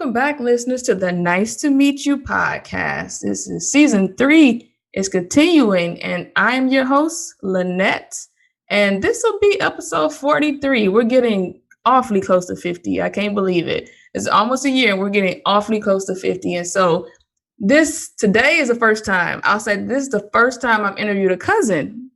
Welcome back, listeners, to the Nice to Meet You podcast. This is season 3. It's continuing, and I'm your host, Lynette. And this will be episode 43. We're getting awfully close to 50. I can't believe it. It's almost a year, and we're getting awfully close to 50. And so today is the first time. I'll say this is the first time I've interviewed a cousin,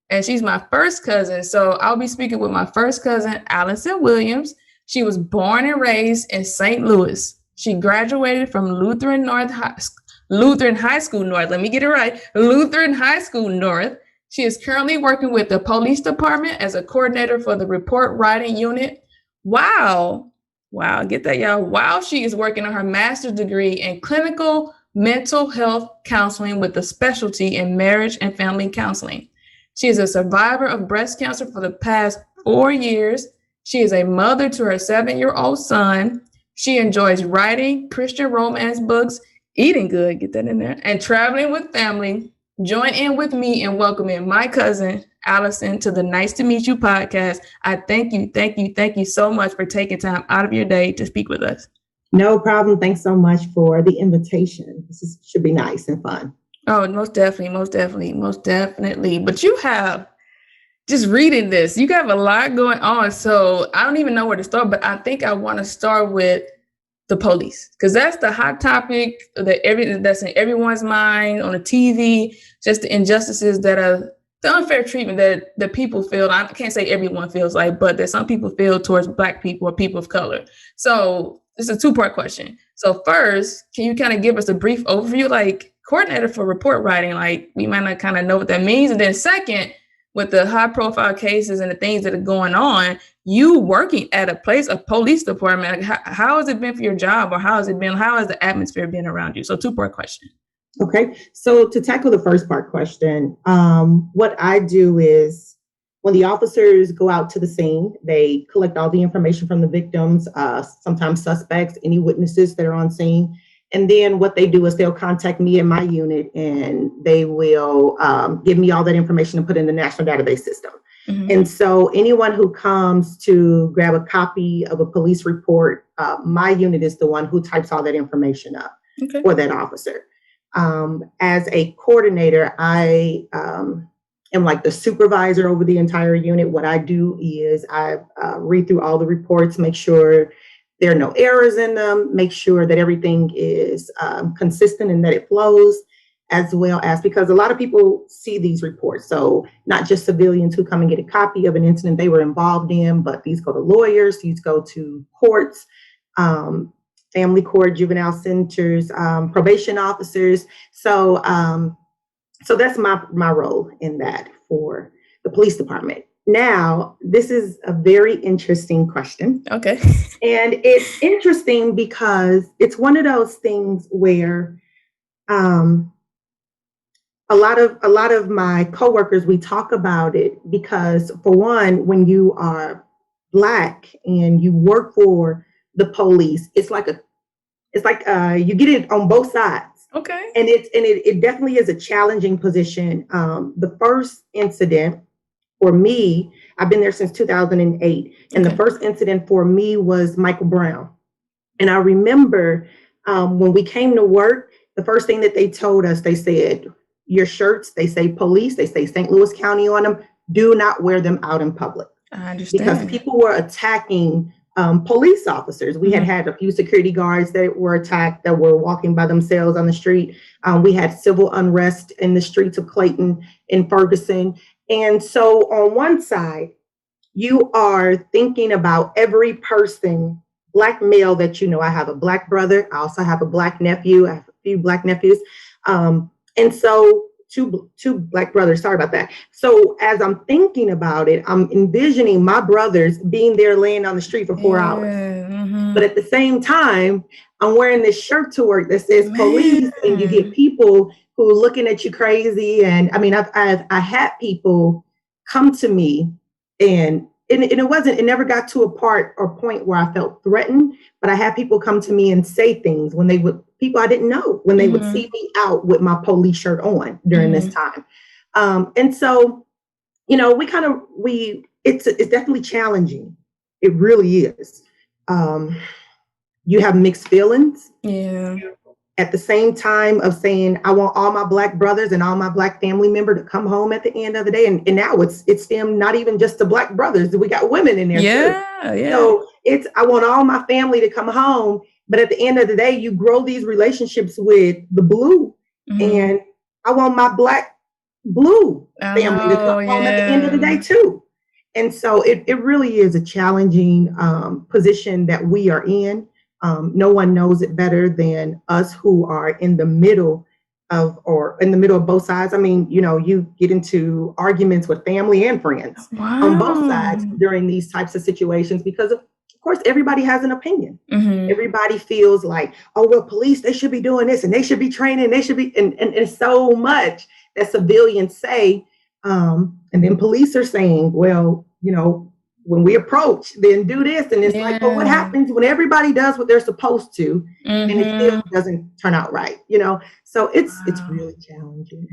and she's my first cousin. So I'll be speaking with my first cousin, Allison Williams. She was born and raised in St. Louis. She graduated from Lutheran High School North. Let me get it right. Lutheran High School North. She is currently working with the police department as a coordinator for the report writing unit. Wow. Get that, y'all. While she is working on her master's degree in clinical mental health counseling with a specialty in marriage and family counseling. She is a survivor of breast cancer for the past 4 years. She is a mother to her 7-year-old son. She enjoys writing Christian romance books, eating good, get that in there, and traveling with family. Join in with me in welcoming my cousin, Allison, to the Nice to Meet You podcast. I thank you so much for taking time out of your day to speak with us. No problem. Thanks so much for the invitation. Should be nice and fun. Oh, most definitely. But you have... just reading this, you have a lot going on. So I don't even know where to start, but I think I want to start with the police, because that's the hot topic that's in everyone's mind on the TV, just the injustices that are the unfair treatment that people feel. I can't say everyone feels like, but that some people feel towards Black people or people of color. So it's a 2-part question. So first, can you kind of give us a brief overview, like coordinator for report writing, like we might not kind of know what that means. And then second, with the high profile cases and the things that are going on, you working at a police department, like how has it been for your job, or how has the atmosphere been around you? So 2-part question. Okay. So to tackle the first part question, what I do is when the officers go out to the scene, they collect all the information from the victims, sometimes suspects, any witnesses that are on scene. And then what they do is they'll contact me in my unit, and they will give me all that information and put in the national database system. Mm-hmm. And so anyone who comes to grab a copy of a police report, my unit is the one who types all that information up for that officer. As a coordinator, I am like the supervisor over the entire unit. What I do is I read through all the reports, make sure there are no errors in them, make sure that everything is consistent and that it flows, as well as, because a lot of people see these reports. So not just civilians who come and get a copy of an incident they were involved in, but these go to lawyers, these go to courts, family court, juvenile centers, probation officers. So that's my role in that for the police department. Now, this is a very interesting question. Okay. And it's interesting because it's one of those things where a lot of my coworkers, we talk about it because, for one, when you are Black and you work for the police, it's like you get it on both sides. Okay. And it definitely is a challenging position. The first incident for me, I've been there since 2008. And the first incident for me was Michael Brown. And I remember when we came to work, the first thing that they told us, they said, your shirts, they say police, they say St. Louis County on them. Do not wear them out in public. I understand. Because people were attacking police officers. We had a few security guards that were attacked, that were walking by themselves on the street. We had civil unrest in the streets of Clayton and Ferguson. And so on one side, you are thinking about every person, Black male that you know. I have a Black brother. I also have a Black nephew. I have a few Black nephews. And so two Black brothers. Sorry about that. So as I'm thinking about it, I'm envisioning my brothers being there laying on the street for 4 hours. Mm-hmm. But at the same time, I'm wearing this shirt to work that says police, and you get people who are looking at you crazy. And I mean, I had people come to me, and it never got to a point where I felt threatened, but I had people come to me and say things people I didn't know, when they would see me out with my police shirt on during this time. And so, it's definitely challenging. It really is. you have mixed feelings. Yeah. At the same time of saying, I want all my Black brothers and all my Black family member to come home at the end of the day. And now it's them, not even just the Black brothers. We got women in there too. Yeah. So I want all my family to come home. But at the end of the day, you grow these relationships with the Blue. And I want my Black Blue family to come home at the end of the day too. And so it really is a challenging position that we are in. No one knows it better than us who are in the middle of both sides. I mean, you get into arguments with family and friends on both sides during these types of situations because of course, everybody has an opinion. Everybody feels like, oh, well, police, they should be doing this and they should be training. They should be, and it's so much that civilians say. And then police are saying, well, when we approach, then do this. And it's like, well, what happens when everybody does what they're supposed to and it still doesn't turn out right, So it's really challenging.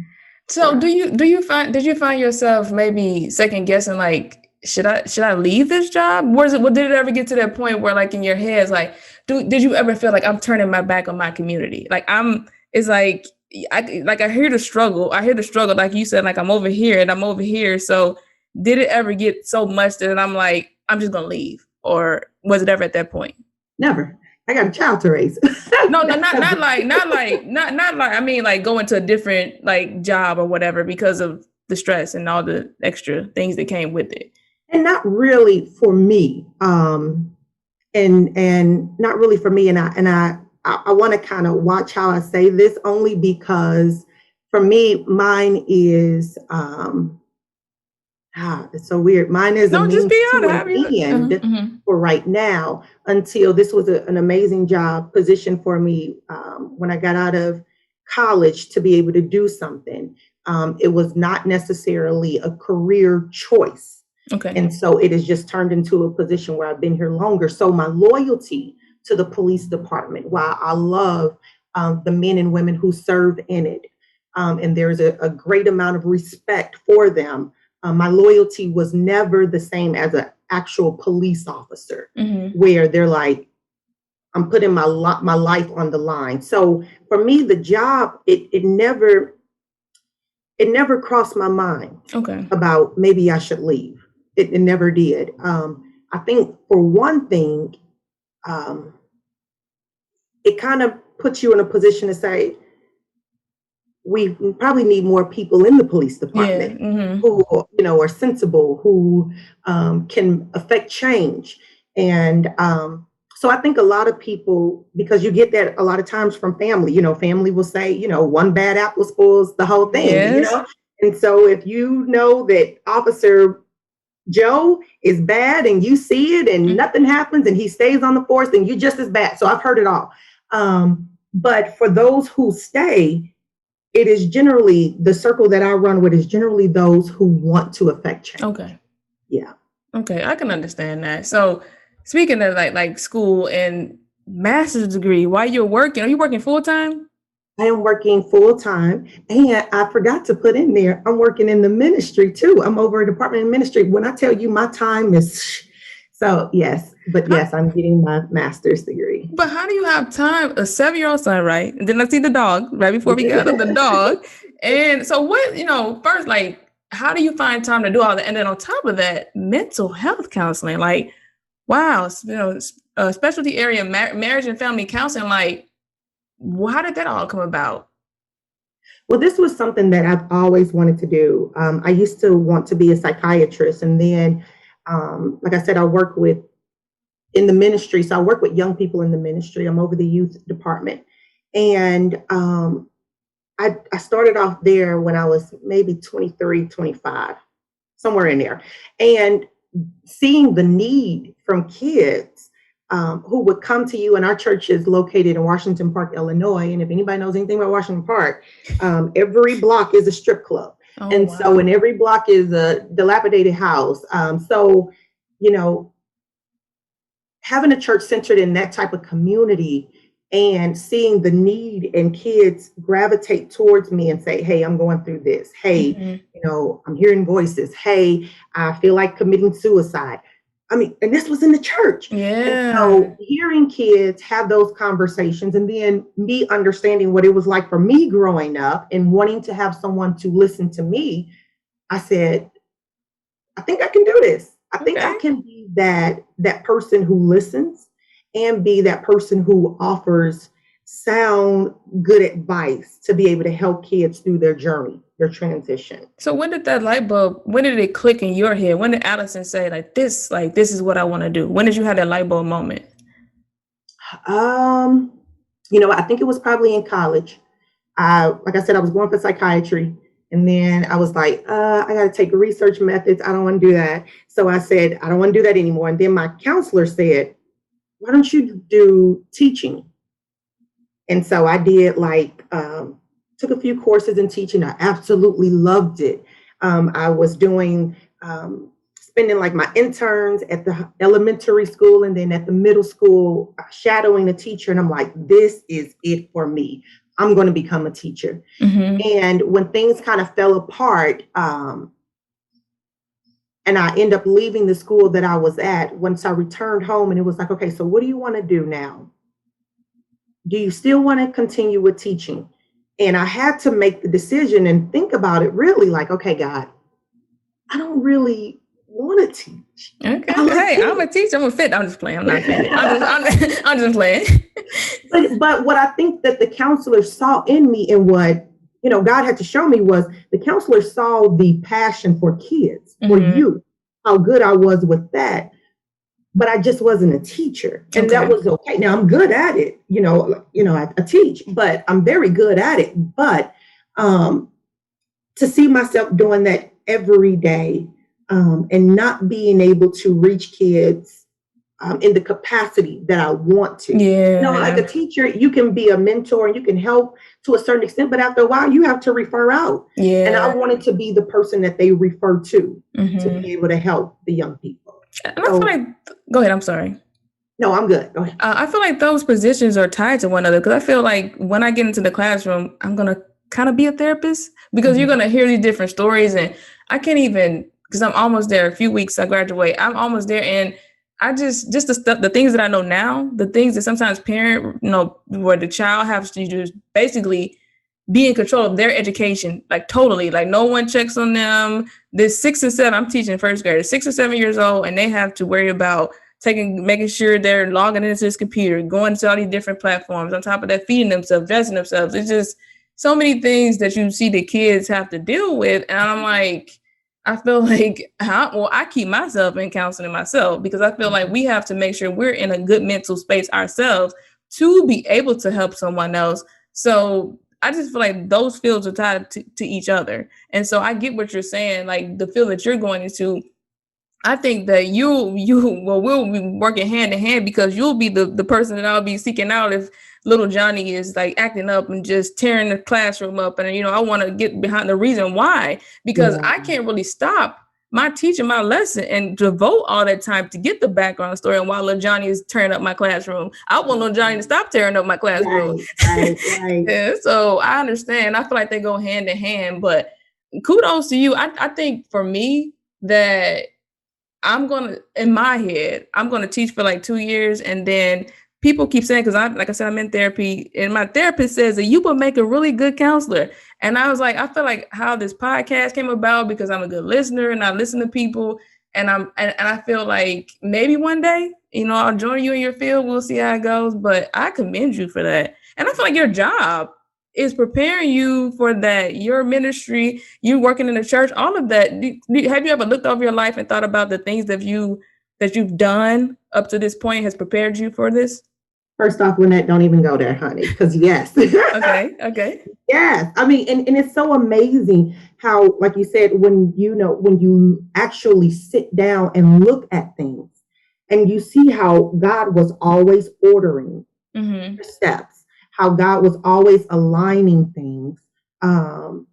So did you find yourself maybe second guessing, like, should I leave this job? Did it ever get to that point where, like, in your head, it's like, did you ever feel like I'm turning my back on my community? Like it's like, I hear the struggle. Like you said, like I'm over here and I'm over here. So did it ever get so much that I'm like, I'm just gonna leave, or was it ever at that point? Never. I got a child to raise. No, not like. I mean, like going to a different like job or whatever because of the stress and all the extra things that came with it. And not really for me. And not really for me. And I want to kind of watch how I say this, only because for me, mine is. It's so weird. Mine is a means to an end for right now, until this was an amazing job position for me when I got out of college to be able to do something. It was not necessarily a career choice. Okay. And so it has just turned into a position where I've been here longer. So my loyalty to the police department, while I love the men and women who serve in it, and there's a great amount of respect for them, my loyalty was never the same as an actual police officer, where they're like, I'm putting my life on the line. So for me, the job, it never crossed my mind about maybe I should leave. It never did. I think for one thing, it kind of puts you in a position to say, we probably need more people in the police department who, are sensible, who can affect change. And so I think a lot of people, because you get that a lot of times from family, family will say, one bad apple spoils the whole thing, And so if you know that Officer Joe is bad and you see it and nothing happens and he stays on the force, then you're just as bad. So I've heard it all. But for those who stay, it is generally, the circle that I run with is generally those who want to affect change. Okay. Yeah. Okay, I can understand that. So speaking of like school and master's degree, while you're working, are you working full time? I am working full time, and I forgot to put in there, I'm working in the ministry too. I'm over a department of ministry. When I tell you my time is, so yes, I'm getting my master's degree. But how do you have time? A 7-year-old son, right? And then I see the dog right before we got the dog. And so what, first, like, how do you find time to do all that? And then on top of that, mental health counseling, like, wow, specialty area, marriage and family counseling, like, how did that all come about? Well, this was something that I've always wanted to do. I used to want to be a psychiatrist. And then, like I said, I work in the ministry. So I work with young people in the ministry. I'm over the youth department. And I started off there when I was maybe 23, 25, somewhere in there. And seeing the need from kids who would come to you, and our church is located in Washington Park, Illinois. And if anybody knows anything about Washington Park, every block is a strip club. So in every block is a dilapidated house. So, having a church centered in that type of community and seeing the need and kids gravitate towards me and say, hey, I'm going through this. Hey, I'm hearing voices. Hey, I feel like committing suicide. I mean, and this was in the church. And Yeah. so hearing kids have those conversations and then me understanding what it was like for me growing up and wanting to have someone to listen to me, I said, I think I can do this. I think I Okay. can be that person who listens and be that person who offers sound good advice to be able to help kids through their journey, their transition. So when did that light bulb, when did it click in your head? When did Allison say this is what I want to do? When did you have that light bulb moment? Um, I think it was probably in college. Like I said, I was going for psychiatry. And then I was like, I got to take research methods. I don't want to do that. So I said, I don't want to do that anymore. And then my counselor said, why don't you do teaching? And so I did took a few courses in teaching. I absolutely loved it. I was doing, spending like my interns at the elementary school and then at the middle school, shadowing a teacher. And I'm like, this is it for me. I'm going to become a teacher. Mm-hmm. And when things kind of fell apart, and I end up leaving the school that I was at, once I returned home, and it was like, okay, so what do you want to do now? Do you still want to continue with teaching? And I had to make the decision and think about it really like, okay, God, I don't really want to teach. Okay. Hey, I'm a teacher. I'm a fit. I'm just playing. I'm not offended. I'm just playing. But what I think that the counselor saw in me and what, God had to show me was the counselor saw the passion for kids, for youth, how good I was with that. But I just wasn't a teacher. And that was okay. Now I'm good at it. I teach, but I'm very good at it. But to see myself doing that every day and not being able to reach kids in the capacity that I want to. Yeah. Like a teacher, you can be a mentor and you can help to a certain extent, but after a while you have to refer out. Yeah. And I wanted to be the person that they refer to be able to help the young people. And I feel like, go ahead, I'm sorry. No, I'm good. Go ahead. I feel like those positions are tied to one another because I feel like when I get into the classroom, I'm going to kind of be a therapist because you're going to hear these different stories and I can't even, because I'm almost there, a few weeks I graduate, I'm almost there. And I just the stuff, the things that I know now, the things that sometimes where the child has to do is basically be in control of their education, like totally, like no one checks on them. They're 6 and 7, I'm teaching first grade, 6 or 7 years old, and they have to worry about making sure they're logging into this computer, going to all these different platforms, on top of that, feeding themselves, dressing themselves. It's just so many things that you see the kids have to deal with. And I'm like, I feel like, I keep myself in counseling myself because I feel like we have to make sure we're in a good mental space ourselves to be able to help someone else. So I just feel like those fields are tied to each other. And so I get what you're saying, like the field that you're going into, I think that we'll be working hand in hand because you'll be the person that I'll be seeking out if little Johnny is like acting up and just tearing the classroom up. And, I want to get behind the reason why, because I can't really stop my teaching my lesson and devote all that time to get the background story. And while little Johnny is tearing up my classroom, I want little Johnny to stop tearing up my classroom. Right. Yeah, so I understand. I feel like they go hand in hand, but kudos to you. I think for me that in my head, I'm going to teach for like 2 years. And then people keep saying, because like I said, I'm in therapy and my therapist says that you will make a really good counselor. And I was like, I feel like how this podcast came about because I'm a good listener and I listen to people. And I feel like maybe one day, I'll join you in your field. We'll see how it goes. But I commend you for that. And I feel like your job is preparing you for that, your ministry, you working in the church, all of that. Have you ever looked over your life and thought about the things that you've done up to this point has prepared you for this? First off, Lynette, don't even go there, honey, because yes. Okay. Yes. I mean, and it's so amazing how, like you said, when you actually sit down and look at things and you see how God was always ordering your steps, how God was always aligning things to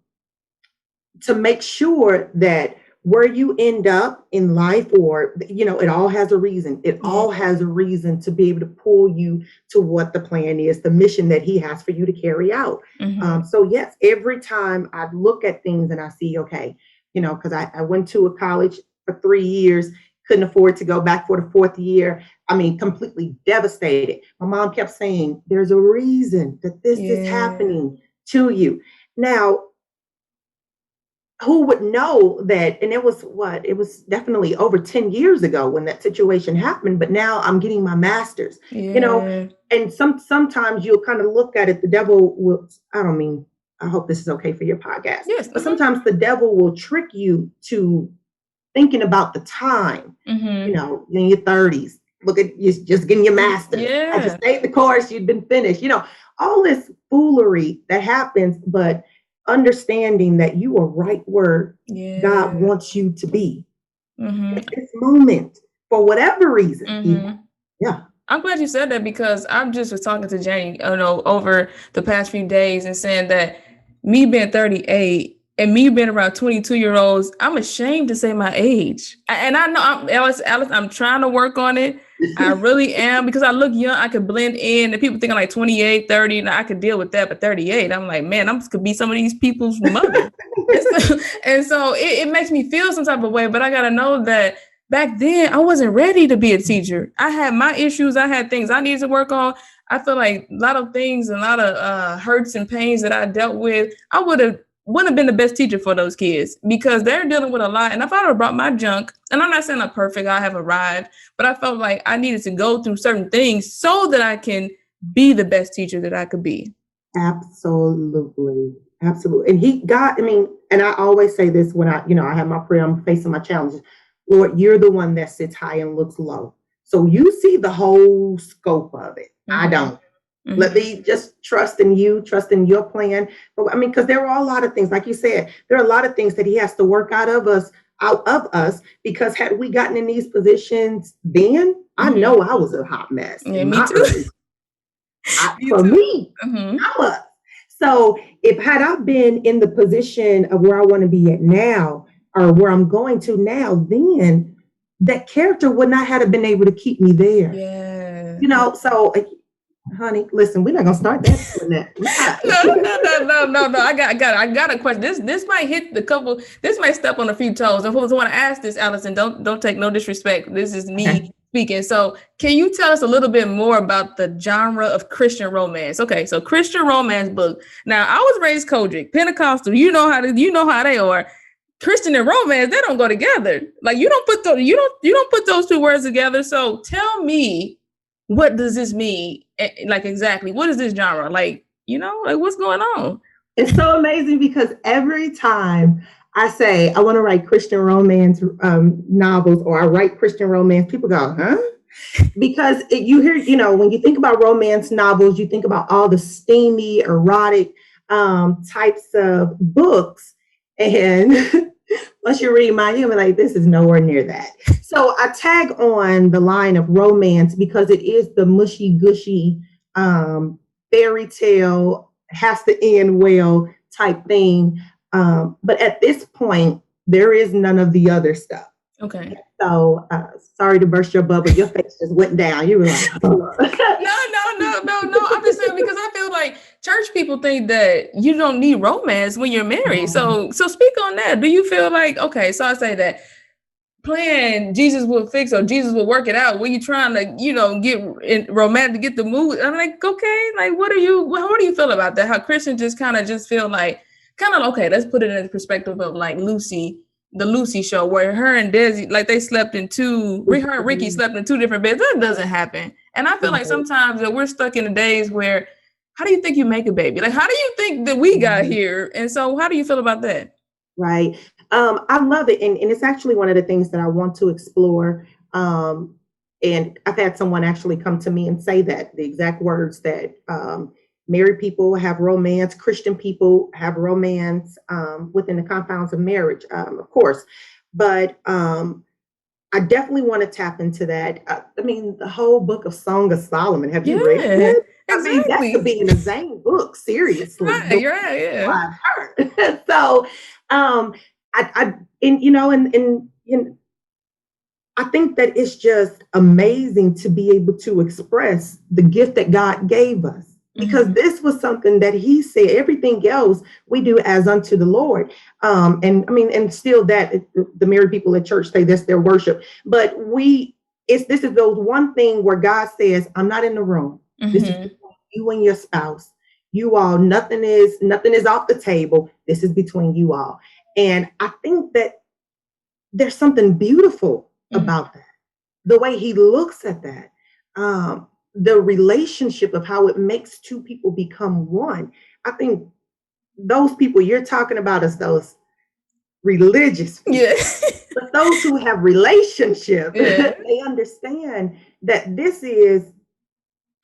make sure that where you end up in life, or, it all has a reason. It all has a reason to be able to pull you to what the plan is, the mission that he has for you to carry out. So yes, every time I look at things and I see, okay, because I went to a college for 3 years couldn't afford to go back for the fourth year. I mean, completely devastated. My mom kept saying, there's a reason that this is happening to you. Now, who would know that? And it was definitely over 10 years ago when that situation happened. But now I'm getting my master's, and sometimes you'll kind of look at it. The devil will, I hope this is okay for your podcast. Yes. But sometimes the devil will trick you to thinking about the time, in your 30s. Look at you just getting your master's. I just stayed the course, you'd been finished. All this foolery that happens, but understanding that you are right where God wants you to be at this moment for whatever reason. Yeah. I'm glad you said that, because I just was talking to Jane, over the past few days, and saying that me being 38 and me being around 22-year-olds, I'm ashamed to say my age. And I know Alice, I'm trying to work on it. I really am, because I look young. I could blend in, and people think I'm like 28, 30, and I could deal with that. But 38, I'm like, man, could be some of these people's mother. and so it makes me feel some type of way. But I got to know that back then I wasn't ready to be a teacher. I had my issues. I had things I needed to work on. I feel like a lot of things, a lot of hurts and pains that I dealt with, I wouldn't have been the best teacher for those kids, because they're dealing with a lot. And if I would have brought my junk, and I'm not saying I'm perfect, I have arrived, but I felt like I needed to go through certain things so that I can be the best teacher that I could be. Absolutely. And I always say this when I have my prayer, I'm facing my challenges. Lord, you're the one that sits high and looks low. So you see the whole scope of it. I don't. Let me just trust in you, trust in your plan. But because there are a lot of things, like you said, there are a lot of things that he has to work out of us, because had we gotten in these positions then, I know I was a hot mess. Yeah, me too. For me, I was. So had I been in the position of where I want to be at now, or where I'm going to now, then that character would not have been able to keep me there. Yeah. So honey, listen, we're not gonna start that. No. I got a question. This might hit this might step on a few toes. I want to ask this, Allison. Don't take no disrespect. This is me speaking. So can you tell us a little bit more about the genre of Christian romance? Okay, so Christian romance book. Now, I was raised Kojic, Pentecostal. You know how they are. Christian and romance, they don't go together. Like you don't put those two words together. So tell me, what does this mean? Like exactly, what is this genre? Like, what's going on? It's so amazing, because every time I say I want to write Christian romance novels, or I write Christian romance, people go, huh? Because you hear, when you think about romance novels, you think about all the steamy, erotic types of books. And once you read mine, you'll be like, this is nowhere near that. So I tag on the line of romance because it is the mushy gushy fairy tale, has to end well type thing. But at this point, there is none of the other stuff. Okay. So sorry to burst your bubble. Your face just went down. You were like, oh. No. I'm just saying, because I feel like church people think that you don't need romance when you're married. So speak on that. Do you feel like, okay, so I say that playing Jesus will fix or Jesus will work it out when you're trying to, get romantic, get the mood. I'm like, okay, like, what do you feel about that? How Christians just kind of feel like, okay, let's put it in the perspective of like the Lucy show, where her and Desi, like her and Ricky slept in two different beds. That doesn't happen. And I feel like sometimes that we're stuck in the days where, how do you think you make a baby? Like, how do you think that we got here? And so how do you feel about that? Right. I love it. And it's actually one of the things that I want to explore. And I've had someone actually come to me and say that the exact words that married people have romance, Christian people have romance within the confines of marriage, of course. But I definitely want to tap into that. The whole book of Song of Solomon. Have you read it? Exactly. That could be in the same book, seriously. Right, yeah. I've heard. So I think that it's just amazing to be able to express the gift that God gave us. because this was something that he said, everything else we do as unto the Lord. And I mean, and still that the married people at church say that's their worship. But this is those one thing where God says, I'm not in the room. This is between you and your spouse. You all, nothing is off the table. This is between you all. And I think that there's something beautiful about that. The way he looks at that. The relationship of how it makes two people become one. I think those people you're talking about is those religious people. Yeah. But those who have relationships, they understand that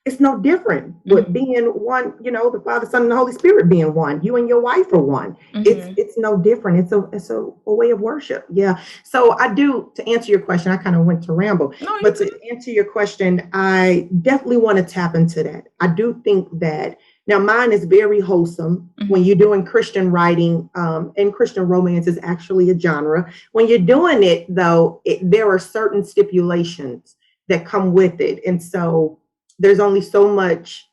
it's no different with being one, the Father, Son, and the Holy Spirit being one. You and your wife are one. It's no different. It's a way of worship. Yeah. So to answer your question, I kind of went to ramble. But to answer your question, I definitely want to tap into that. I do think that now mine is very wholesome. When you're doing Christian writing, and Christian romance is actually a genre. When you're doing it, though, there are certain stipulations that come with it. And so there's only so much,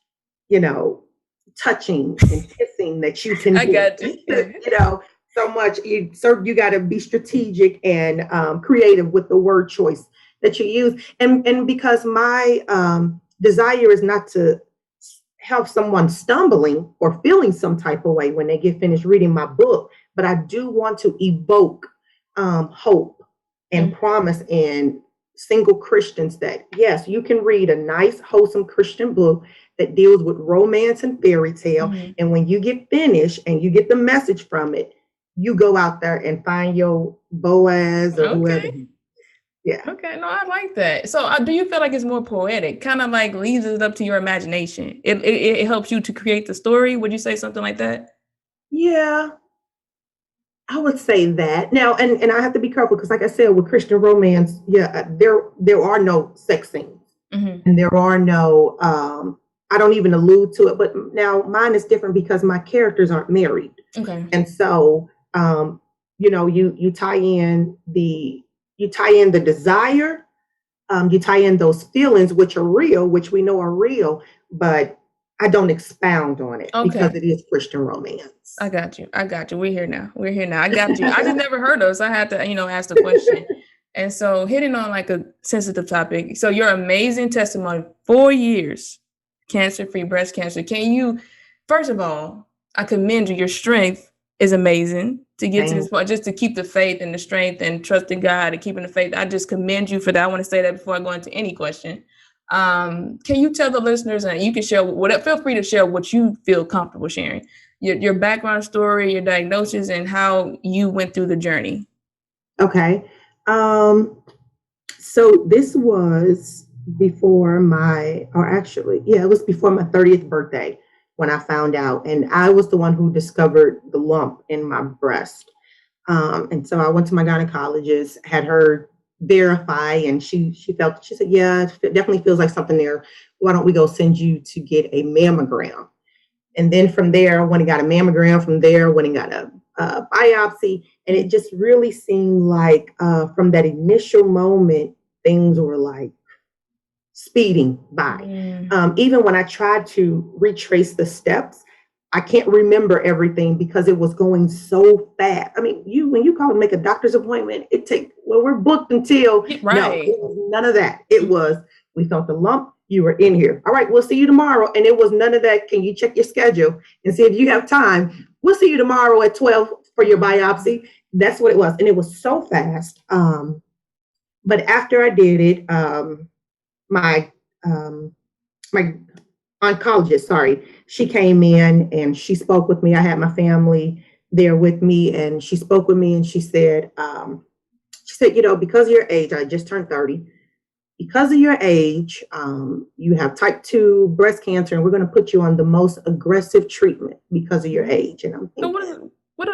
touching and kissing that you can do. I got you. So much. You got to be strategic and creative with the word choice that you use. And because my desire is not to have someone stumbling or feeling some type of way when they get finished reading my book, but I do want to evoke hope and promise in single Christians that, yes, you can read a nice, wholesome Christian book that deals with romance and fairy tale. And when you get finished and you get the message from it, you go out there and find your Boaz or whoever. Yeah. Okay. No, I like that. So do you feel like it's more poetic, kind of like leaves it up to your imagination? It helps you to create the story. Would you say something like that? Yeah. I would say that now, and I have to be careful because, like I said, with Christian romance, there are no sex scenes, and there are no. I don't even allude to it, but now mine is different because my characters aren't married, and so you tie in the desire, you tie in those feelings which are real, which we know are real, but I don't expound on it because it is Christian romance. I got you. We're here now. I got you. I just never heard those. So I had to, ask the question. And so hitting on like a sensitive topic. So your amazing testimony, 4 years, cancer-free breast cancer. Can you, first of all, I commend you. Your strength is amazing to get to this point, just to keep the faith and the strength and trusting God and keeping the faith. I just commend you for that. I want to say that before I go into any question. Can you tell the listeners, and you can share feel free to share what you feel comfortable sharing, your background story, your diagnosis, and how you went through the journey? Okay. So this was before it was before my 30th birthday when I found out, and I was the one who discovered the lump in my breast. And so I went to my gynecologist, had her verify, and she said, yeah, it definitely feels like something there. Why don't we go send you to get a mammogram? And then from there, I went and got a mammogram. From there, went and got a biopsy. And it just really seemed like from that initial moment, things were like speeding by. Even when I tried to retrace the steps, I can't remember everything because it was going so fast. I mean, when you call and make a doctor's appointment, we're booked until, no, it was none of that. It was, we felt the lump, you were in here. All right, we'll see you tomorrow. And it was none of that. Can you check your schedule and see if you have time? We'll see you tomorrow at 12 for your biopsy. That's what it was. And it was so fast. But after I did it, my oncologist, she came in and she spoke with me. I had my family there with me, and she spoke with me, and she said, because of your age, I just turned 30. Because of your age, you have type 2 breast cancer, and we're going to put you on the most aggressive treatment because of your age. And I'm thinking, what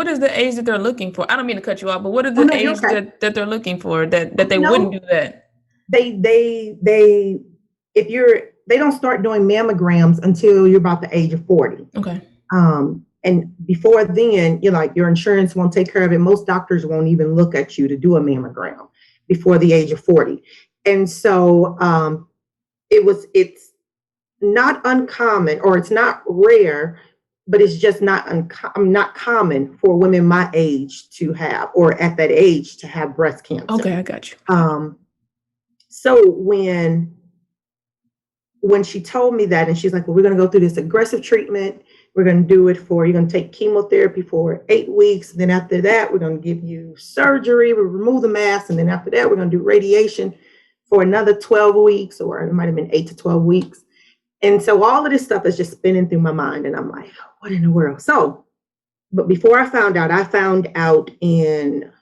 is the age that they're looking for? I don't mean to cut you off, but what is the age that they're looking for that they wouldn't do that? They don't start doing mammograms until you're about the age of 40. Okay. And before then, your insurance won't take care of it. Most doctors won't even look at you to do a mammogram before the age of 40. And so it's not uncommon, or it's not rare, but it's just not common for women my age to have, or at that age to have breast cancer. Okay, I got you. So when she told me that, and she's like, well, we're going to go through this aggressive treatment. We're going to do it you're going to take chemotherapy for 8 weeks. And then after that, we're going to give you surgery. We'll remove the mass. And then after that, we're going to do radiation for another 12 weeks, or it might have been 8 to 12 weeks. And so all of this stuff is just spinning through my mind. And I'm like, what in the world? But before I found out in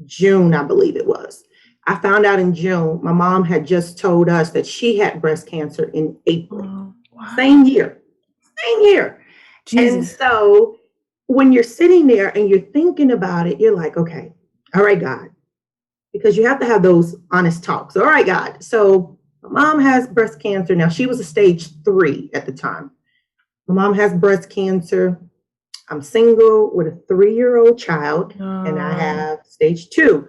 June, I believe it was. I found out in June. My mom had just told us that she had breast cancer in April. Oh, wow. Same year. Jesus. And so when you're sitting there and you're thinking about it, you're like, okay, all right, God, because you have to have those honest talks. All right, God. So my mom has breast cancer. Now, she was a stage 3 at the time. My mom has breast cancer. I'm single with a 3-year-old child, and I have stage 2.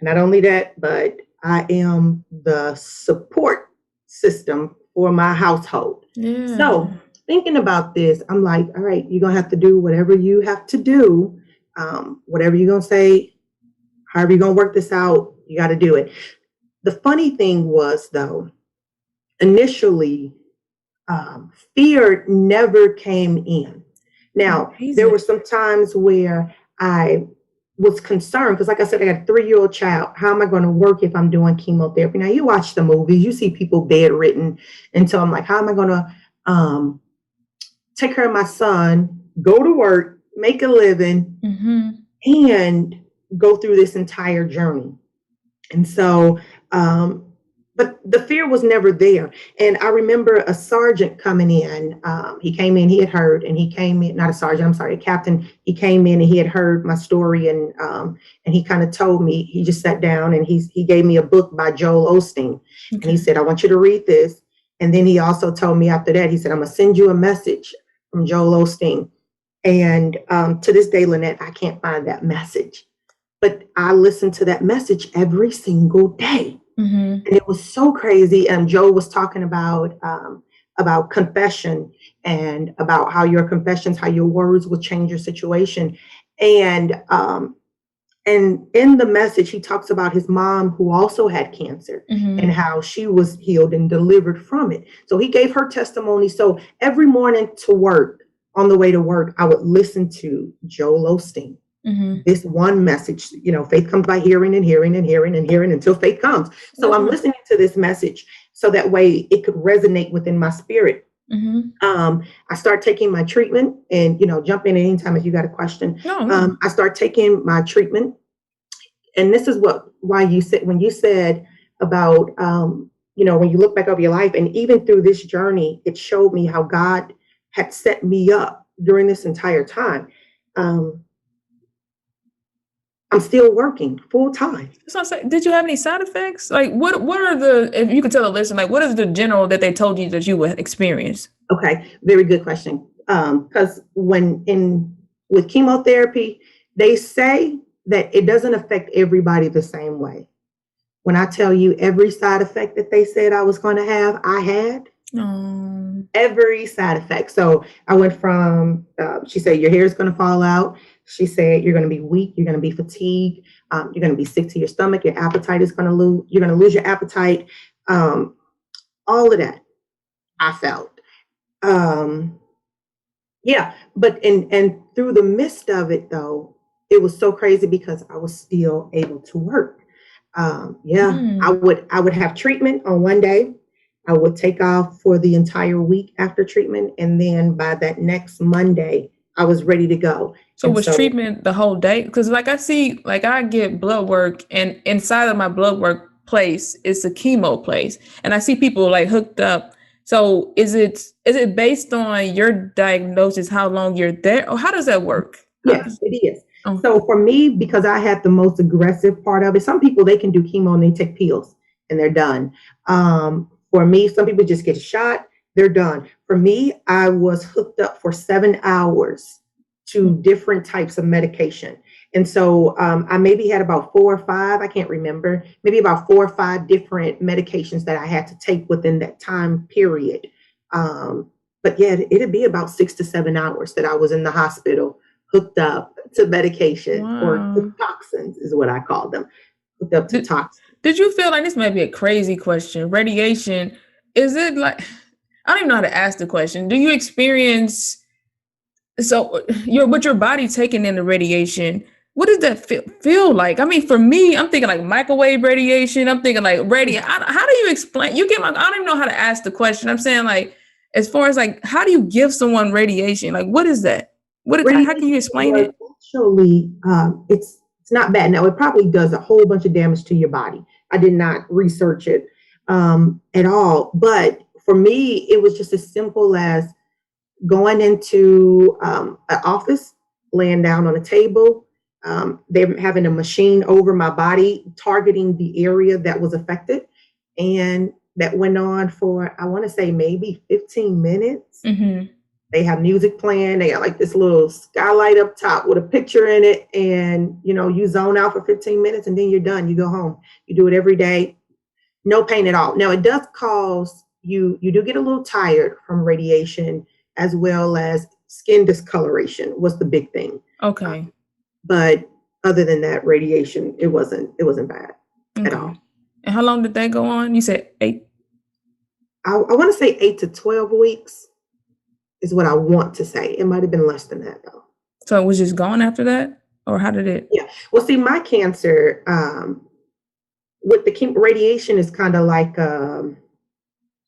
Not only that, but I am the support system for my household. Yeah. So thinking about this, I'm like, all right, you're going to have to do whatever you have to do, whatever you're going to say, however you're going to work this out, you got to do it. The funny thing was, though, initially, fear never came in. Now, there were some times where I was concerned because, like I said, I got a 3-year-old child. How am I going to work if I'm doing chemotherapy? Now, you watch the movies, you see people bedridden. And so I'm like, how am I going to take care of my son, go to work, make a living, and go through this entire journey? And so, but the fear was never there. And I remember a sergeant coming in. He came in, he had heard, and he came in, not a sergeant, I'm sorry, a captain. He came in and he had heard my story, and he kind of told me, he just sat down and he gave me a book by Joel Osteen. Okay. And he said, I want you to read this. And then he also told me after that, he said, I'm going to send you a message from Joel Osteen. And to this day, Lynette, I can't find that message. But I listened to that message every single day. And it was so crazy. And Joe was talking about confession, and about how your confessions, how your words will change your situation. And in the message, he talks about his mom, who also had cancer, and how she was healed and delivered from it. So he gave her testimony. So every morning on the way to work, I would listen to Joel Osteen. This one message, faith comes by hearing and hearing and hearing and hearing until faith comes. So I'm listening to this message so that way it could resonate within my spirit. I start taking my treatment, and, jump in anytime if you got a question. I start taking my treatment. And this is why you said, when you said about, when you look back over your life, and even through this journey, it showed me how God had set me up during this entire time. I'm still working full time. So did you have any side effects? Like what are if you could tell the listener, like what is the general that they told you that you would experience? Okay, very good question. Because with chemotherapy, they say that it doesn't affect everybody the same way. When I tell you every side effect that they said I was going to have, I had. Every side effect. So I went from, she said, your hair is going to fall out. She said, you're going to be weak. You're going to be fatigued. You're going to be sick to your stomach. Your appetite is going to lose. You're going to lose your appetite. All of that I felt. Yeah. But, and through the midst of it, though, it was so crazy because I was still able to work. I would have treatment on one day. I would take off for the entire week after treatment. And then by that next Monday, I was ready to go. So was treatment the whole day? Because I get blood work, and inside of my blood work place is a chemo place. And I see people like hooked up. So is it based on your diagnosis, how long you're there, or how does that work? Yes, it is. So for me, because I had the most aggressive part of it, some people, they can do chemo and they take pills and they're done. For me, some people just get a shot, they're done. For me, I was hooked up for 7 hours to different types of medication. And so I maybe had about 4 or 5, I can't remember, maybe about 4 or 5 different medications that I had to take within that time period. But yeah, it'd be about 6 to 7 hours that I was in the hospital hooked up to medication, or Wow. to toxins is what I call them, hooked up to toxins. Did you feel like, this might be a crazy question, radiation, is it like, I don't even know how to ask the question. Do you experience, so with your body taking in the radiation, what does that feel like? I mean, for me, I'm thinking like microwave radiation. I'm thinking like how do you explain? You get my, I don't even know how to ask the question. I'm saying, like, as far as like, how do you give someone radiation? Like, what is that? How can you Radiation explain was it? actually, it's not bad. Now, it probably does a whole bunch of damage to your body. I did not research it at all. But for me, it was just as simple as going into an office, laying down on a table. They're having a machine over my body, targeting the area that was affected. And that went on for, I want to say, maybe 15 minutes. Mm-hmm. They have music playing. They got like this little skylight up top with a picture in it. And, you zone out for 15 minutes and then you're done. You go home. You do it every day. No pain at all. Now, it does cause you do get a little tired from radiation, as well as skin discoloration was the big thing. Okay. But other than that, radiation, it wasn't bad at all. And how long did that go on? You said 8? I want to say 8 to 12 weeks is what I want to say. It might have been less than that, though. So it was just gone after that? Or how did it? Yeah. Well, see, my cancer, with the radiation is kind of like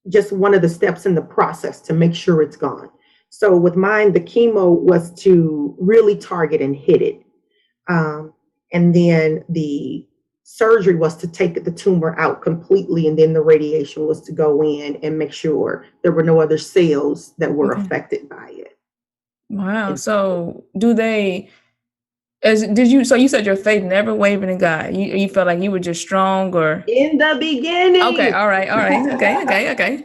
just one of the steps in the process to make sure it's gone. So with mine, the chemo was to really target and hit it. And then the surgery was to take the tumor out completely. And then the radiation was to go in and make sure there were no other cells that were affected by it. Wow. And so so you said your faith never wavered in God. You felt like you were just strong, or? In the beginning. Okay. All right. Okay.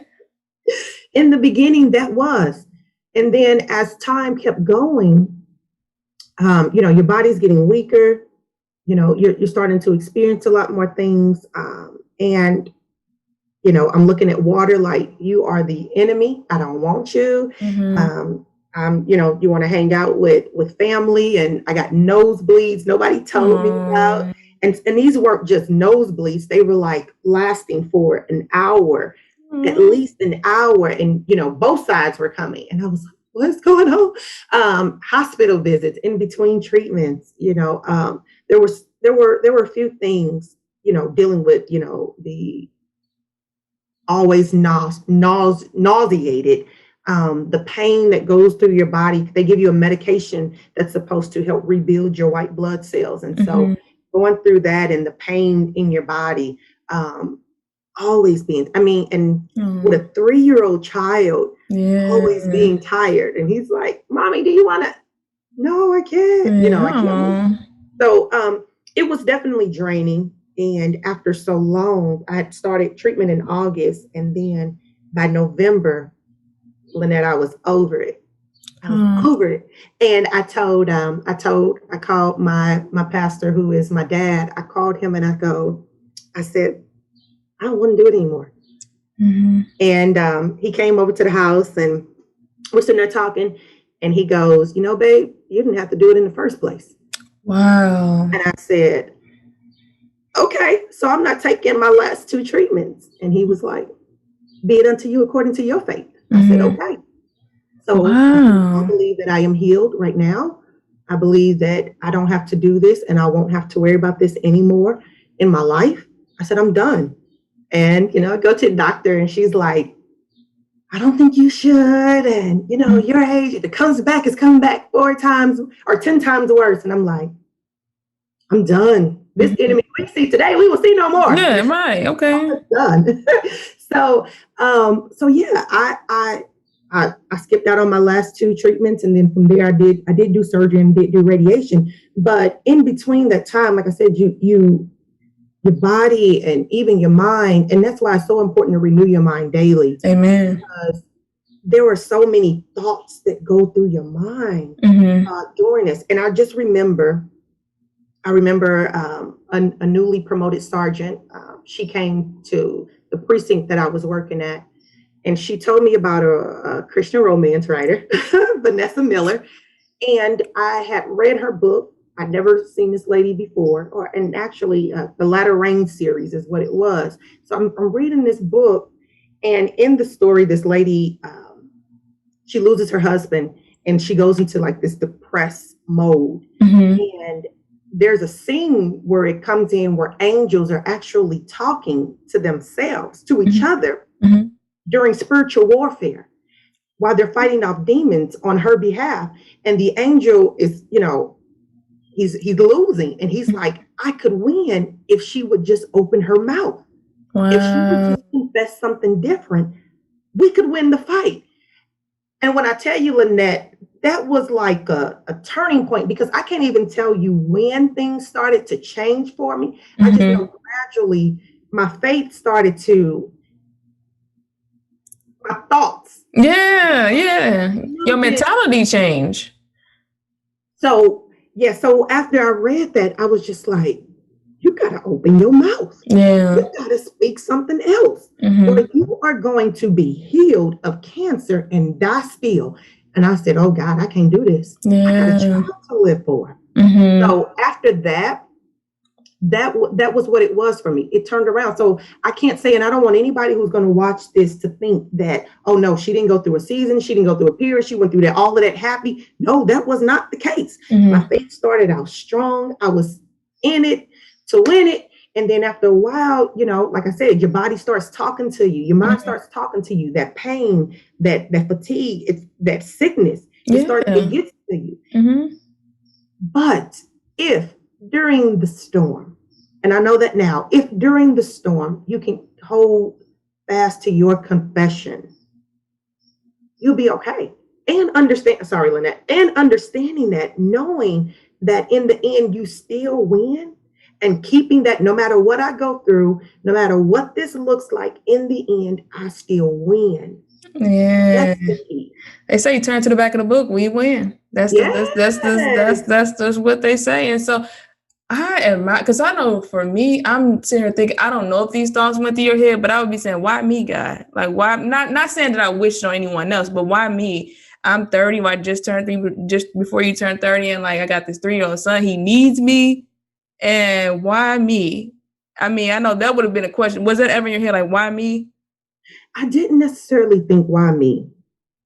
In the beginning, that was. And then as time kept going, your body's getting weaker. You're starting to experience a lot more things. And I'm looking at water like, you are the enemy. I don't want you. Mm-hmm. You want to hang out with family, and I got nosebleeds nobody told me about. And these weren't just nosebleeds. They were like lasting for an hour, at least an hour. And, both sides were coming. And I was like, what's going on? Hospital visits in between treatments, there were a few things, dealing with, the always nauseated, the pain that goes through your body. They give you a medication that's supposed to help rebuild your white blood cells. And so going through that and the pain in your body, always being, with a 3-year-old child, always being tired. And he's like, Mommy, do you want to? No, I can't. I can't. So it was definitely draining. And after so long, I had started treatment in August. And then by November, Lynette, I was over it. I was over it. And I called my pastor, who is my dad. I called him and I said, I don't want to do it anymore. Mm-hmm. And he came over to the house and we're sitting there talking. And he goes, babe, you didn't have to do it in the first place. Wow. And I said, okay, so I'm not taking my last 2 treatments. And he was like, be it unto you according to your faith. I said, okay. So I believe that I am healed right now. I believe that I don't have to do this and I won't have to worry about this anymore in my life. I said, I'm done. And, I go to the doctor and she's like, I don't think you should. And, your age, if it comes back, it's coming back 4 times or 10 times worse. And I'm like, I'm done. This enemy we see today, we will see no more. Yeah, right. Okay. I'm done. So yeah, I skipped out on my last 2 treatments. And then from there, I did do surgery and did do radiation. But in between that time, like I said, your body and even your mind. And that's why it's so important to renew your mind daily. Amen. Because there are so many thoughts that go through your mind during this. And I just remember I remember a newly promoted sergeant. She came to the precinct that I was working at, and she told me about a Christian romance writer, Vanessa Miller. And I had read her book. I'd never seen this lady before, and actually, the Latter Rain series is what it was. So I'm reading this book, and in the story, this lady, she loses her husband, and she goes into like this depressed mode. Mm-hmm. And there's a scene where it comes in where angels are actually talking to themselves, to each other, during spiritual warfare, while they're fighting off demons on her behalf. And the angel is, he's losing. And he's like, I could win if she would just open her mouth. Wow. If she would just confess something different, we could win the fight. And when I tell you, Lynette, that was like a turning point, because I can't even tell you when things started to change for me. I just know gradually my faith started to, my thoughts. Yeah. Your mentality changed. So after I read that, I was just like, you got to open your mouth. Yeah. You got to speak something else. Or you are going to be healed of cancer and die still. And I said, oh God, I can't do this. Yeah. I got a child to live for. So after that was what it was for me. It turned around. So I can't say, and I don't want anybody who's going to watch this to think that, oh no, she didn't go through a season. She didn't go through a period. She went through that, all of that happy. No, that was not the case. My faith started out strong. I was in it to win it. And then after a while, like I said, your body starts talking to you. Your mind starts talking to you. That pain, that fatigue, it's that sickness, it gets to you. But if during the storm, and I know that now, if during the storm you can hold fast to your confession, you'll be okay. And understanding that, knowing that in the end you still win, and keeping that, no matter what I go through, no matter what this looks like, in the end, I still win. Yeah. That's the key. They say you turn to the back of the book, we win. That's what they say. And so I admire, because I know for me, I'm sitting here thinking, I don't know if these thoughts went through your head, but I would be saying, why me, God? Like, why? Not saying that I wish on anyone else, but why me? I'm 30. I just turned 30, just before you turn 30, and like I got this 3-year-old son. He needs me. And why me? I mean, I know that would have been a question. Was that ever in your head, like, why me? I didn't necessarily think why me.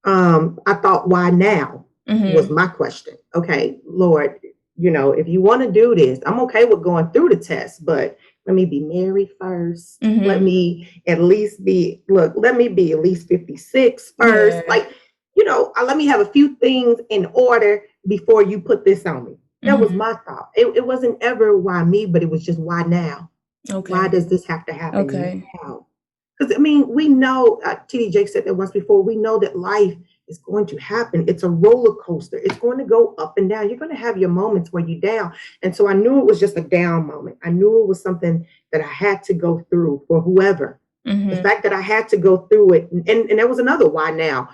I thought, why now was my question. Okay, Lord, if you want to do this, I'm okay with going through the test, but let me be married first. Let me at least be at least 56 first. Yeah. Like, let me have a few things in order before you put this on me. That was my thought. It wasn't ever why me, but it was just why now. Okay. Why does this have to happen now? Because, we know, T.D. Jakes said that once before, we know that life is going to happen. It's a roller coaster. It's going to go up and down. You're going to have your moments where you're down. And so I knew it was just a down moment. I knew it was something that I had to go through for whoever. The fact that I had to go through it. And there was another why now.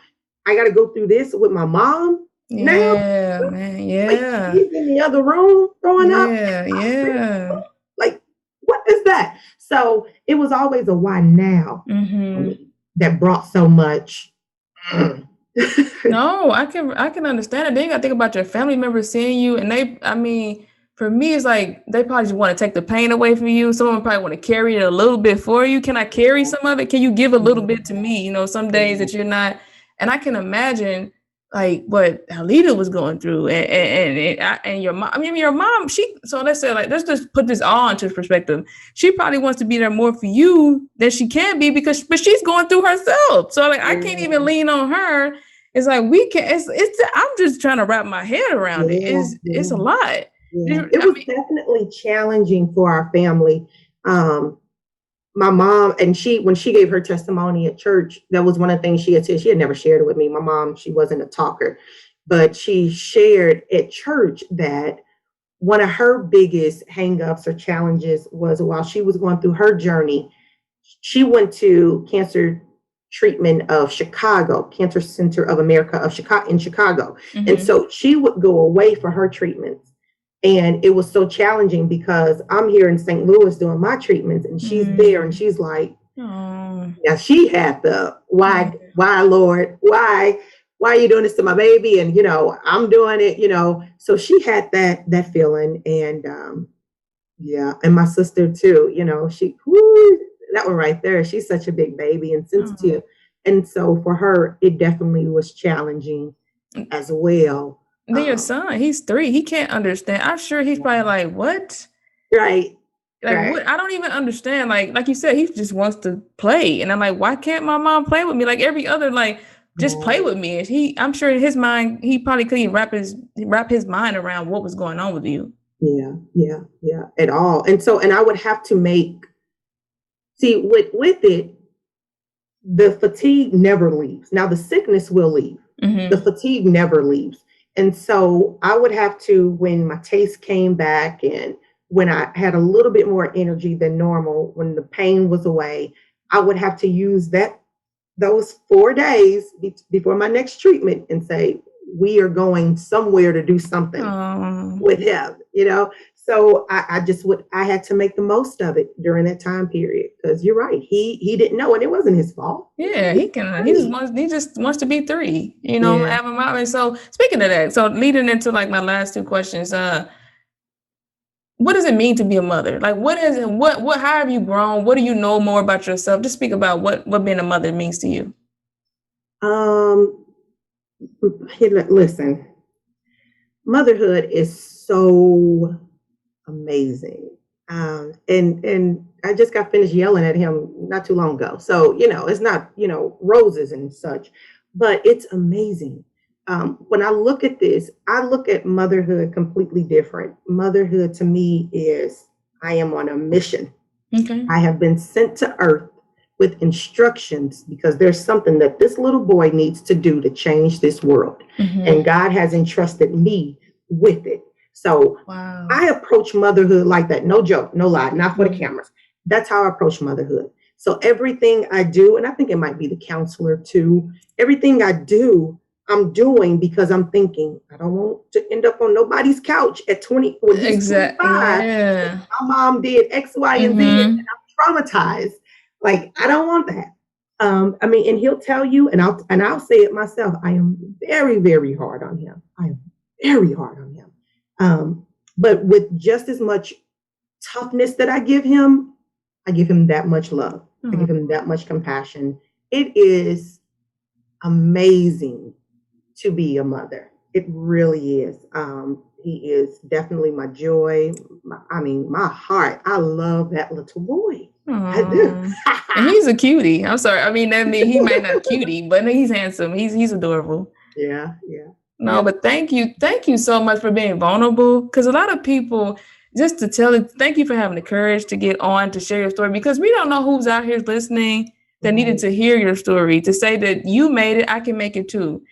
I got to go through this with my mom. Yeah, man. Yeah. Like, she's in the other room throwing up. Yeah. Like, what is that? So it was always a why now that brought so much. No, I can understand it. Then you got to think about your family members seeing you, and for me, it's like they probably just want to take the pain away from you. Someone probably want to carry it a little bit for you. Can I carry some of it? Can you give a little bit to me? Some days that you're not, and I can imagine like what Alita was going through, and your mom. Your mom. So let's say, like, let's just put this all into perspective. She probably wants to be there more for you than she can be but she's going through herself. So like, I can't even lean on her. It's like we can. I'm just trying to wrap my head around it. It's a lot. Yeah. It was definitely challenging for our family. My mom, and when she gave her testimony at church, that was one of the things she had said. She had never shared it with me. My mom, she wasn't a talker, but she shared at church that one of her biggest hangups or challenges was while she was going through her journey, she went to cancer treatment of Chicago, Cancer Center of America in Chicago. And so she would go away for her treatments. And it was so challenging because I'm here in St. Louis doing my treatments and she's there and she's like, now she had the why, Lord, why are you doing this to my baby? And I'm doing it, so she had that feeling. And and my sister too, that one right there, she's such a big baby and sensitive. And so for her, it definitely was challenging as well. Then your son, he's 3. He can't understand. I'm sure he's probably like, what? Right. Like, what? I don't even understand. Like you said, he just wants to play. And I'm like, why can't my mom play with me? Like every other, just play with me. And I'm sure in his mind, he probably couldn't wrap his mind around what was going on with you. Yeah. At all. And I would have to with it, the fatigue never leaves. Now the sickness will leave. Mm-hmm. The fatigue never leaves. And so I would have to, when my taste came back and when I had a little bit more energy than normal, when the pain was away, I would have to use those 4 days before my next treatment and say, we are going somewhere to do something with him, So I had to make the most of it during that time period, because you're right. He didn't know, and it wasn't his fault. Yeah, he just wants to be 3, have him out. And so speaking of that, so leading into my last 2 questions, what does it mean to be a mother? Like, what is it? How have you grown? What do you know more about yourself? Just speak about what being a mother means to you. Listen, motherhood is so amazing. And I just got finished yelling at him not too long ago. So, it's not, roses and such, but it's amazing. When I look at this, I look at motherhood completely different. Motherhood to me is, I am on a mission. Okay. I have been sent to earth with instructions because there's something that this little boy needs to do to change this world. Mm-hmm. And God has entrusted me with it. So I approach motherhood like that. No joke, no lie, not for the cameras. That's how I approach motherhood. So everything I do, and I think it might be the counselor too, everything I do, I'm doing because I'm thinking, I don't want to end up on nobody's couch at 20, when he's 25. Yeah. My mom did X, Y, and Z, and I'm traumatized. Like, I don't want that. And he'll tell you, and I'll say it myself. I am very, very hard on him. I am very hard on him. But with just as much toughness that I give him that much love. I give him that much compassion. It is amazing to be a mother. It really is. He is definitely my joy. My heart. I love that little boy. I do. And he's a cutie. I'm sorry. He might not cutie, but he's handsome. He's adorable. Yeah. No, but thank you so much for being vulnerable. Because a lot of people, just to tell it, thank you for having the courage to get on to share your story, because we don't know who's out here listening that needed to hear your story, to say that you made it, I can make it too.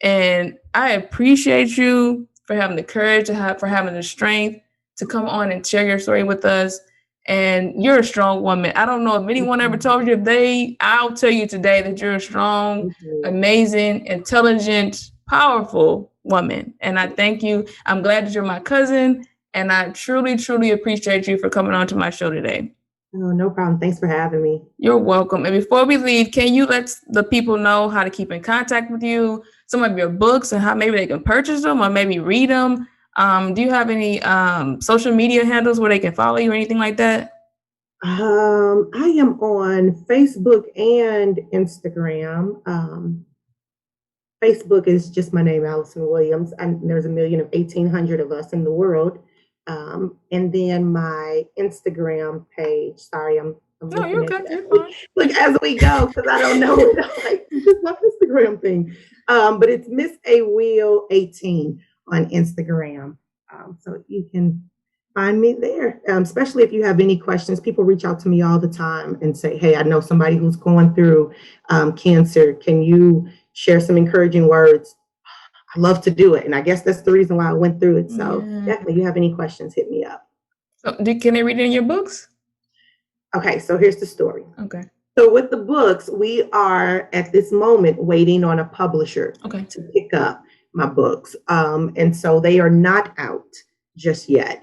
And I appreciate you for having the courage, for having the strength to come on and share your story with us. And you're a strong woman. I don't know if anyone ever told you I'll tell you today that you're a strong, amazing, intelligent, powerful woman. And I thank you. I'm glad that you're my cousin. And I truly, truly appreciate you for coming on to my show today. Oh, no problem. Thanks for having me. You're welcome. And before we leave, can you let the people know how to keep in contact with you, some of your books, and how maybe they can purchase them or maybe read them? Do you have any social media handles where they can follow you or anything like that? I am on Facebook and Instagram. Facebook is just my name, Allison Williams. There's 1,100,000 of us in the world. And then my Instagram page. Sorry, I'm no, you're good. You're fine. Like as we go, because I don't know. It's my Instagram thing. But it's Miss A Wheel 18 on Instagram. So you can find me there. Especially if you have any questions. People reach out to me all the time and say, "Hey, I know somebody who's going through cancer. Can you share some encouraging words?" I love to do it. And I guess that's the reason why I went through it. So definitely, if you have any questions, hit me up. So can they read it in your books? Okay, so here's the story. Okay. So with the books, we are at this moment waiting on a publisher to pick up my books. And so they are not out just yet.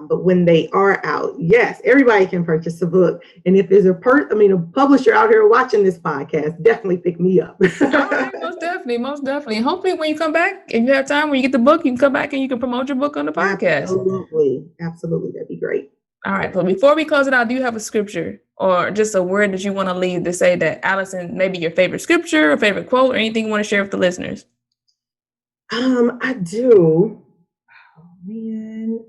But when they are out, yes, everybody can purchase a book. And if there's a publisher out here watching this podcast, definitely pick me up. All right, most definitely, most definitely. Hopefully, when you come back, if you have time, when you get the book, you can come back and you can promote your book on the podcast. Absolutely, that'd be great. All right, but before we close it out, do you have a scripture or just a word that you want to leave to say that, Allison, maybe your favorite scripture or favorite quote or anything you want to share with the listeners? I do. Oh man.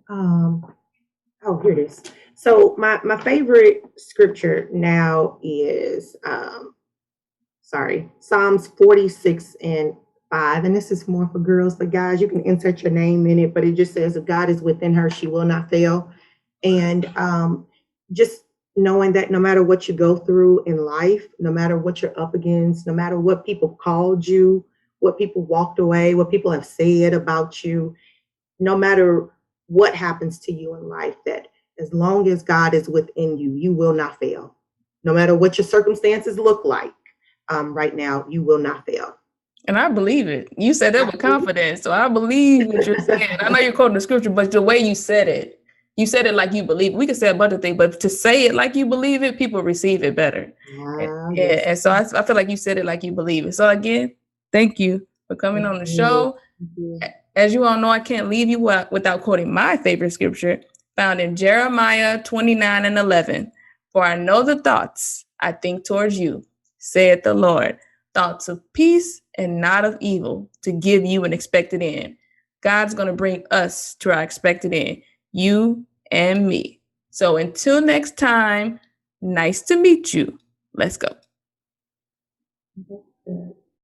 Here it is. So my favorite scripture now is Psalms 46:5. And this is more for girls, but guys, you can insert your name in it, but it just says, if God is within her, she will not fail. And just knowing that no matter what you go through in life, no matter what you're up against, no matter what people called you, what people walked away, what people have said about you, no matter what happens to you in life, that as long as God is within you, you will not fail. No matter what your circumstances look like right now, you will not fail. And I believe it. You said that with confidence. So I believe what you're saying. I know you're quoting the scripture, but the way you said it like you believe it. We can say a bunch of things, but to say it like you believe it, people receive it better. And so I feel like you said it like you believe it. So again, thank you for coming on the show. As you all know, I can't leave you without quoting my favorite scripture found in Jeremiah 29:11. For I know the thoughts I think towards you, saith the Lord, thoughts of peace and not of evil, to give you an expected end. God's going to bring us to our expected end, you and me. So until next time, nice to meet you. Let's go.